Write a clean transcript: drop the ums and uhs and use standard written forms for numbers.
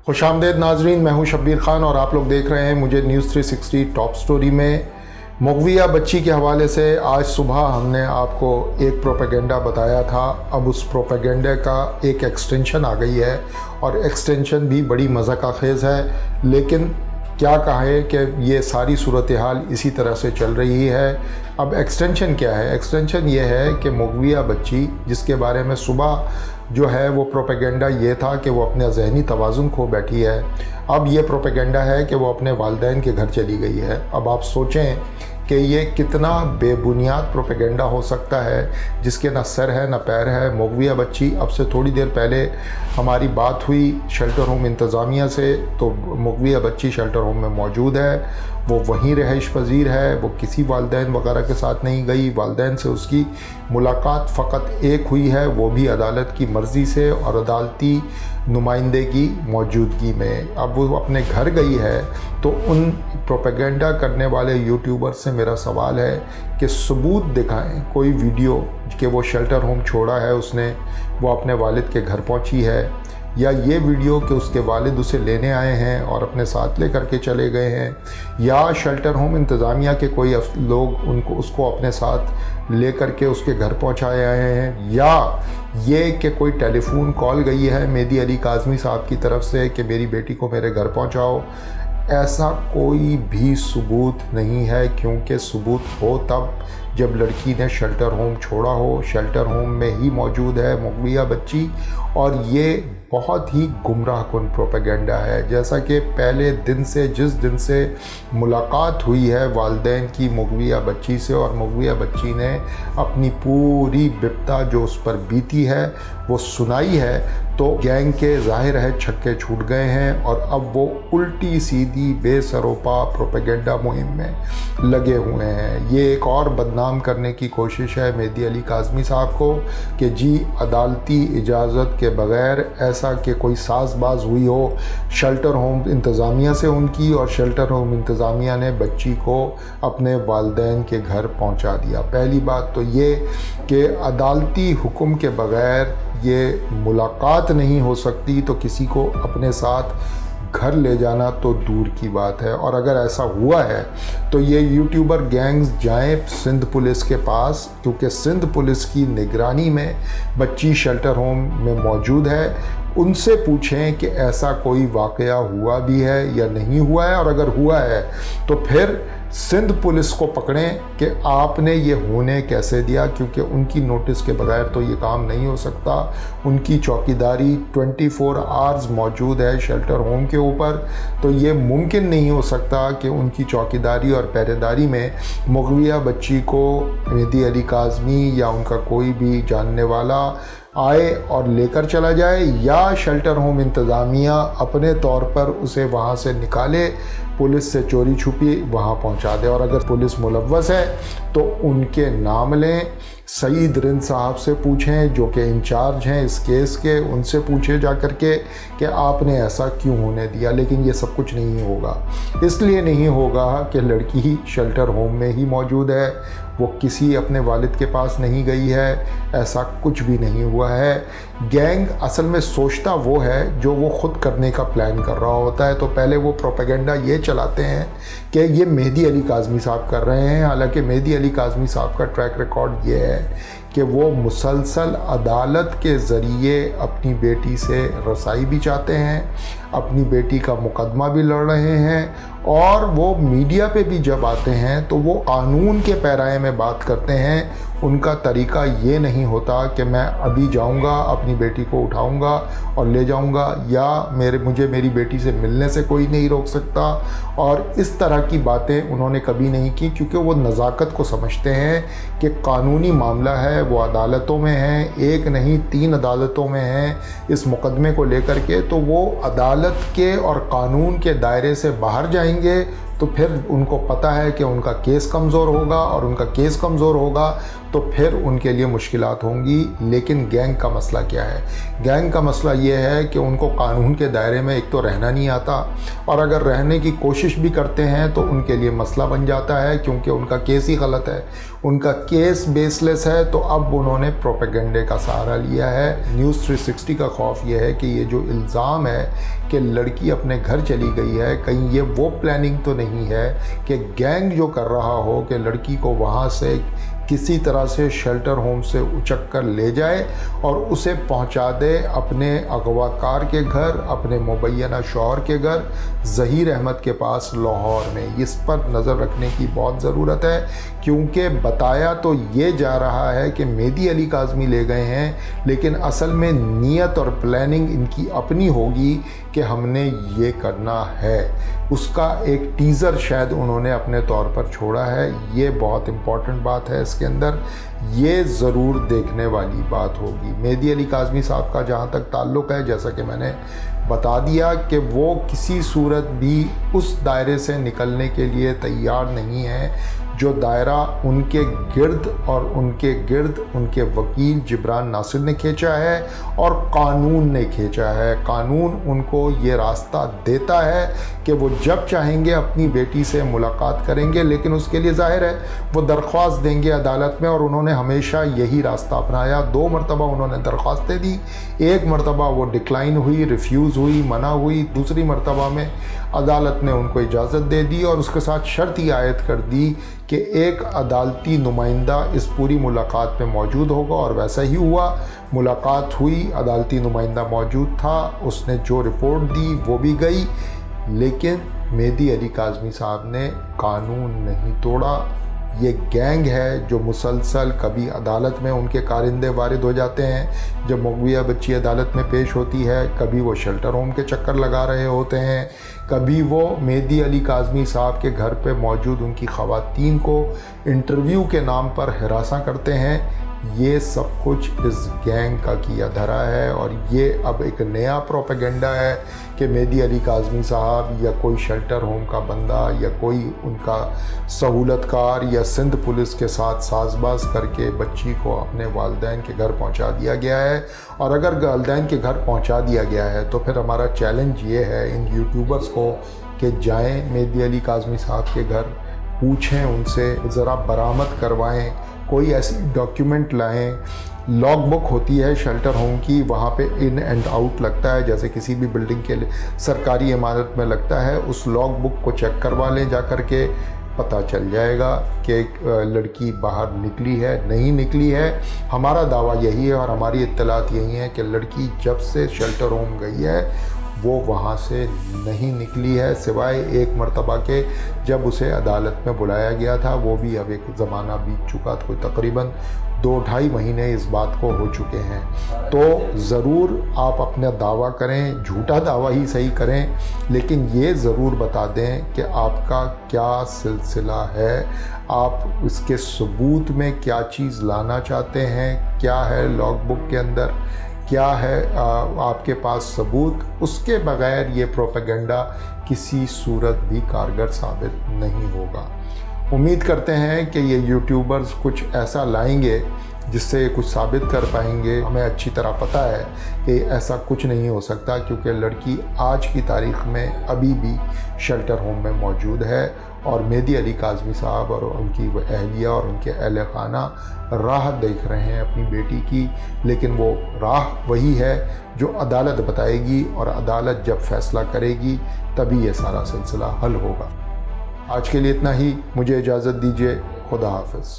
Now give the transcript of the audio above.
खुशामदीद नाजरीन, मैं हूं शब्बीर खान और आप लोग देख रहे हैं मुझे न्यूज़ 360 टॉप स्टोरी में। मुग़विया बच्ची के हवाले से आज सुबह हमने आपको एक प्रोपेगेंडा बताया था। अब उस प्रोपेगेंडे का एक एक्सटेंशन आ गई है और एक्सटेंशन भी बड़ी मज़ाक़खेज़ है। लेकिन क्या कहे कि ये सारी सूरत हाल इसी तरह से चल रही है। अब एक्सटेंशन क्या है? एक्सटेंशन ये है कि मुग़विया बच्ची, जिसके बारे में सुबह जो है वो प्रोपेगेंडा ये था कि वो अपने ज़हनी तवाज़ुन खो बैठी है, अब ये प्रोपेगेंडा है कि वो अपने वालिदैन के घर चली गई है। अब आप सोचें कि ये कितना बेबुनियाद प्रोपेगेंडा हो सकता है जिसके ना सर है ना पैर है। मुग़विया बच्ची, अब से थोड़ी देर पहले हमारी बात हुई शेल्टर होम इंतज़ामिया से, तो मुग़विया बच्ची शेल्टर होम में मौजूद है, वो वहीं रहाइश पज़ीर है, वो किसी वालिदैन वगैरह के साथ नहीं गई। वालिदैन से उसकी मुलाकात फ़कत एक हुई है, वो भी अदालत की मर्ज़ी से और अदालती नुमाइंदगी मौजूदगी में। अब वो अपने घर गई है, तो उन प्रोपेगेंडा करने वाले यूट्यूबर से मेरा सवाल है कि सबूत दिखाएं, कोई वीडियो कि वो शेल्टर होम छोड़ा है उसने, वो अपने वालिद के घर पहुंची है, या ये वीडियो कि उसके वालिद उसे लेने आए हैं और अपने साथ ले करके चले गए हैं, या शेल्टर होम इंतज़ामिया के कोई लोग उसको अपने साथ ले करके उसके घर पहुंचाए आए हैं, या ये कि कोई टेलीफोन कॉल गई है मेहदी अली काज़मी साहब की तरफ से कि मेरी बेटी को मेरे घर पहुंचाओ। ऐसा कोई भी सबूत नहीं है, क्योंकि सबूत हो तब जब लड़की ने शेल्टर होम छोड़ा हो। शेल्टर होम में ही मौजूद है मुग़विया बच्ची, और ये बहुत ही गुमराह कुन प्रोपेगेंडा है। जैसा कि पहले दिन से, जिस दिन से मुलाकात हुई है वालिदैन की मुग़विया बच्ची से, और मुग़विया बच्ची ने अपनी पूरी बिपता जो उस पर बीती है वो सुनाई है, तो गैंग के ज़ाहिर है छक्के छूट गए हैं और अब वो उल्टी सीधी बेसरोपा प्रोपेगेंडा मुहिम में लगे हुए हैं। ये एक और बदनाम करने की कोशिश है मेहदी अली काज़मी साहब को कि जी अदालती इजाज़त के बग़ैर ऐसा कि कोई साज़बाज़ हुई हो शेल्टर होम इंतज़ामिया से उनकी, और शेल्टर होम इंतज़ामिया ने बच्ची को अपने वालिदैन के घर पहुंचा दिया। पहली बात तो ये कि अदालती हुक्म के बग़ैर ये मुलाकात नहीं हो सकती, तो किसी को अपने साथ घर ले जाना तो दूर की बात है। और अगर ऐसा हुआ है तो ये यूट्यूबर गैंग्स जाएं सिंध पुलिस के पास, क्योंकि सिंध पुलिस की निगरानी में बच्ची शेल्टर होम में मौजूद है। उनसे पूछें कि ऐसा कोई वाक़या हुआ भी है या नहीं हुआ है, और अगर हुआ है तो फिर सिंध पुलिस को पकड़ें कि आपने ये होने कैसे दिया, क्योंकि उनकी नोटिस के बगैर तो ये काम नहीं हो सकता। उनकी चौकीदारी 24 आवर्स मौजूद है शेल्टर होम के ऊपर, तो ये मुमकिन नहीं हो सकता कि उनकी चौकीदारी और पहरेदारी में मुग़विया बच्ची को मेहदी अली काज़मी या उनका कोई भी जानने वाला आए और लेकर चला जाए, या शेल्टर होम इंतज़ामिया अपने तौर पर उसे वहाँ से निकाले, पुलिस से चोरी छुपी वहाँ पहुँचा दे। और अगर पुलिस मुलव्वस है तो उनके नाम लें, सईद रिंद साहब से पूछें जो कि इंचार्ज हैं इस केस के, उनसे पूछे जा कर के कि आपने ऐसा क्यों होने दिया। लेकिन ये सब कुछ नहीं होगा, इसलिए नहीं होगा कि लड़की शेल्टर होम में ही मौजूद है, वो किसी अपने वालिद के पास नहीं गई है, ऐसा कुछ भी नहीं हुआ है। गैंग असल में सोचता वो है जो वो ख़ुद करने का प्लान कर रहा होता है। तो पहले वो प्रोपेगेंडा ये चलाते हैं कि ये मेहदी अली काज़मी साहब कर रहे हैं, हालांकि मेहदी अली काज़मी साहब का ट्रैक रिकॉर्ड ये है कि वो मुसलसल अदालत के ज़रिए अपनी बेटी से रसाई भी चाहते हैं, अपनी बेटी का मुकदमा भी लड़ रहे हैं, और वो मीडिया पे भी जब आते हैं तो वो कानून के पैराए में बात करते हैं। उनका तरीका ये नहीं होता कि मैं अभी जाऊंगा अपनी बेटी को उठाऊंगा और ले जाऊंगा, या मुझे मेरी बेटी से मिलने से कोई नहीं रोक सकता, और इस तरह की बातें उन्होंने कभी नहीं की, क्योंकि वो नज़ाकत को समझते हैं कि कानूनी मामला है, वो अदालतों में है, एक नहीं 3 अदालतों में है इस मुकदमे को लेकर के। तो वो अदालत के और कानून के दायरे से बाहर जाएंगे तो फिर उनको पता है कि उनका केस कमज़ोर होगा, और उनका केस कमज़ोर होगा तो फिर उनके लिए मुश्किलात होंगी। लेकिन गैंग का मसला क्या है? गैंग का मसला ये है कि उनको कानून के दायरे में एक तो रहना नहीं आता, और अगर रहने की कोशिश भी करते हैं तो उनके लिए मसला बन जाता है, क्योंकि उनका केस ही गलत है, उनका केस बेसलेस है। तो अब उन्होंने प्रोपेगेंडे का सहारा लिया है। न्यूज़ 360 का खौफ ये है कि ये जो इल्ज़ाम है کہ لڑکی اپنے گھر چلی گئی ہے، کہیں یہ وہ پلاننگ تو نہیں ہے کہ گینگ جو کر رہا ہو کہ لڑکی کو وہاں سے کسی طرح سے شیلٹر ہوم سے اچک کر لے جائے اور اسے پہنچا دے اپنے اغوا کار کے گھر، اپنے مبینہ شوہر کے گھر ظہیر احمد کے پاس لاہور میں۔ اس پر نظر رکھنے کی بہت ضرورت ہے، کیونکہ بتایا تو یہ جا رہا ہے کہ مہدی علی کاظمی لے گئے ہیں، لیکن اصل میں نیت اور پلاننگ ان کی اپنی ہوگی کہ ہم نے یہ کرنا ہے۔ اس کا ایک ٹیزر شاید انہوں نے اپنے طور پر چھوڑا ہے۔ یہ بہت امپورٹنٹ بات ہے، اس کے اندر یہ ضرور دیکھنے والی بات ہوگی۔ مہدی علی کاظمی صاحب کا جہاں تک تعلق ہے، جیسا کہ میں نے بتا دیا کہ وہ کسی صورت بھی اس دائرے سے نکلنے کے لیے تیار نہیں ہے جو دائرہ ان کے گرد اور ان کے وکیل جبران ناصر نے کھینچا ہے اور قانون نے کھینچا ہے۔ قانون ان کو یہ راستہ دیتا ہے کہ وہ جب چاہیں گے اپنی بیٹی سے ملاقات کریں گے، لیکن اس کے لیے ظاہر ہے وہ درخواست دیں گے عدالت میں، اور انہوں نے ہمیشہ یہی راستہ اپنایا۔ 2 مرتبہ انہوں نے درخواستیں دی، 1 مرتبہ وہ ڈکلائن ہوئی، ریفیوز ہوئی، منع ہوئی، دوسری مرتبہ میں عدالت نے ان کو اجازت دے دی اور اس کے ساتھ شرط ہی عائد کر دی کہ ایک عدالتی نمائندہ اس پوری ملاقات میں موجود ہوگا، اور ویسا ہی ہوا۔ ملاقات ہوئی، عدالتی نمائندہ موجود تھا، اس نے جو رپورٹ دی وہ بھی گئی، لیکن مہدی علی کاظمی صاحب نے قانون نہیں توڑا۔ یہ گینگ ہے جو مسلسل کبھی عدالت میں ان کے کارندے وارد ہو جاتے ہیں جب مغویہ بچی عدالت میں پیش ہوتی ہے، کبھی وہ شیلٹر ہوم کے چکر لگا رہے ہوتے ہیں، کبھی وہ مہدی علی کاظمی صاحب کے گھر پہ موجود ان کی خواتین کو انٹرویو کے نام پر ہراساں کرتے ہیں۔ یہ سب کچھ اس گینگ کا کیا دھرا ہے، اور یہ اب ایک نیا پروپیگنڈا ہے کہ مہدی علی کاظمی صاحب یا کوئی شیلٹر ہوم کا بندہ یا کوئی ان کا سہولت کار یا سندھ پولیس کے ساتھ ساز باز کر کے بچی کو اپنے والدین کے گھر پہنچا دیا گیا ہے۔ اور اگر والدین کے گھر پہنچا دیا گیا ہے تو پھر ہمارا چیلنج یہ ہے ان یوٹیوبرز کو کہ جائیں مہدی علی کاظمی صاحب کے گھر، پوچھیں ان سے، ذرا برآمد کروائیں، کوئی ایسی ڈاکیومنٹ لائیں۔ لاگ بک ہوتی ہے شیلٹر ہوم کی، وہاں پہ ان اینڈ آؤٹ لگتا ہے جیسے کسی بھی بلڈنگ کے سرکاری عمارت میں لگتا ہے۔ اس لاگ بک کو چیک کروا لیں جا کر کے، پتہ چل جائے گا کہ لڑکی باہر نکلی ہے نہیں نکلی ہے۔ ہمارا دعویٰ یہی ہے اور ہماری اطلاعات یہی ہیں کہ لڑکی جب سے شیلٹر ہوم گئی ہے وہ وہاں سے نہیں نکلی ہے، سوائے 1 مرتبہ کے جب اسے عدالت میں بلایا گیا تھا، وہ بھی اب ایک زمانہ بیت چکا، کوئی تقریباً 2-2.5 مہینے اس بات کو ہو چکے ہیں۔ تو ضرور آپ اپنا دعویٰ کریں، جھوٹا دعویٰ ہی صحیح کریں، لیکن یہ ضرور بتا دیں کہ آپ کا کیا سلسلہ ہے، آپ اس کے ثبوت میں کیا چیز لانا چاہتے ہیں، کیا ہے لاگ بک کے اندر، کیا ہے آپ کے پاس ثبوت۔ اس کے بغیر یہ پروپیگنڈا کسی صورت بھی کارگر ثابت نہیں ہوگا۔ امید کرتے ہیں کہ یہ یوٹیوبرز کچھ ایسا لائیں گے جس سے یہ کچھ ثابت کر پائیں گے۔ ہمیں اچھی طرح پتہ ہے کہ ایسا کچھ نہیں ہو سکتا، کیونکہ لڑکی آج کی تاریخ میں ابھی بھی شیلٹر ہوم میں موجود ہے، اور مہدی علی کاظمی صاحب اور ان کی اہلیہ اور ان کے اہل خانہ راہ دیکھ رہے ہیں اپنی بیٹی کی، لیکن وہ راہ وہی ہے جو عدالت بتائے گی، اور عدالت جب فیصلہ کرے گی تبھی یہ سارا سلسلہ حل ہوگا۔ آج کے لیے اتنا ہی، مجھے اجازت دیجیے، خدا حافظ۔